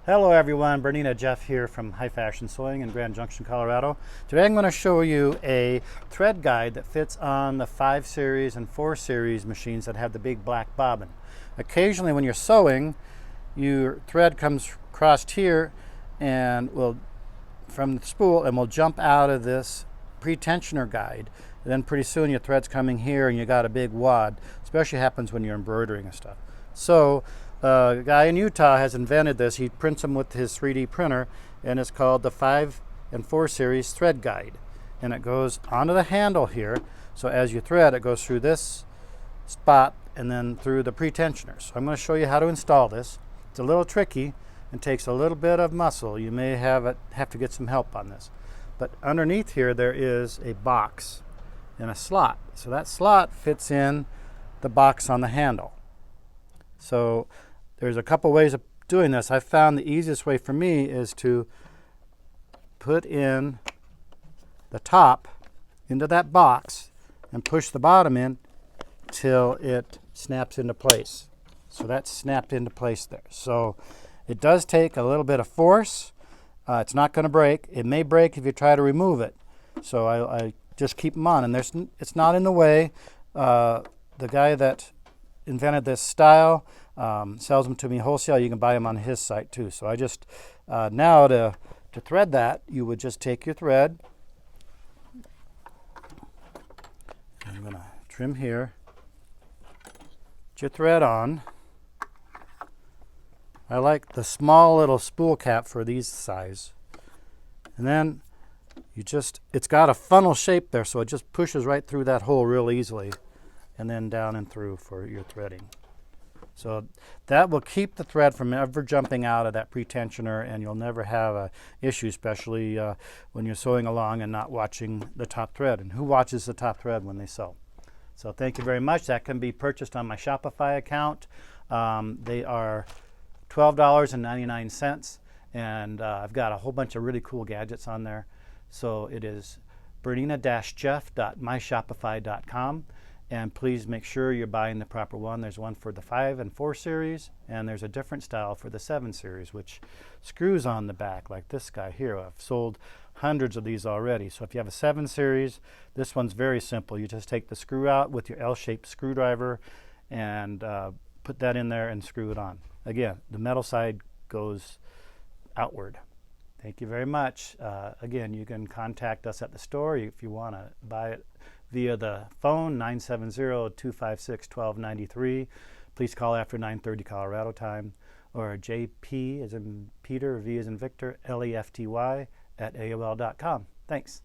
Hello everyone, Bernina Jeff here from High Fashion Sewing in Grand Junction, Colorado. Today I'm going to show you a thread guide that fits on the 5 series and 4 series machines that have the big black bobbin. Occasionally when you're sewing, your thread comes crossed here and will from the spool and will jump out of this pre-tensioner guide. And then pretty soon your thread's coming here and you got a big wad. Especially happens when you're embroidering and stuff. So a guy in Utah has invented this. He prints them with his 3D printer, and it's called the 5 and 4 series thread guide. And it goes onto the handle here. So as you thread, it goes through this spot and then through the pre-tensioner. So I'm going to show you how to install this. It's a little tricky and takes a little bit of muscle. You may have to get some help on this. But underneath here there is a box and a slot. So that slot fits in the box on the handle. So there's a couple ways of doing this. I found the easiest way for me is to put in the top into that box and push the bottom in till it snaps into place. So that's snapped into place there. So it does take a little bit of force. It's not going to break. It may break if you try to remove it. So I just keep them on, and it's not in the way. The guy that invented this style sells them to me wholesale. You can buy them on his site too. So I just now to thread that, you would just take your thread. I'm going to trim here. Put your thread on. I like the small little spool cap for these size. And then it's got a funnel shape there, so it just pushes right through that hole real easily and then down and through for your threading. So that will keep the thread from ever jumping out of that pre-tensioner, and you'll never have an issue, especially when you're sewing along and not watching the top thread. And who watches the top thread when they sew? So thank you very much. That can be purchased on my Shopify account. They are $12.99, and I've got a whole bunch of really cool gadgets on there. So it is bernina-jeff.myshopify.com. And please make sure you're buying the proper one. There's one for the 5 and 4 series, and there's a different style for the 7 series, which screws on the back like this guy here. I've sold hundreds of these already. So if you have a 7 series, this one's very simple. You just take the screw out with your L-shaped screwdriver and put that in there and screw it on. Again, the metal side goes outward. Thank you very much. Again, you can contact us at the store if you want to buy it via the phone, 970-256-1293. Please call after 9:30 Colorado time, or JP as in Peter, V as in Victor, LEFTY at AOL.com. Thanks.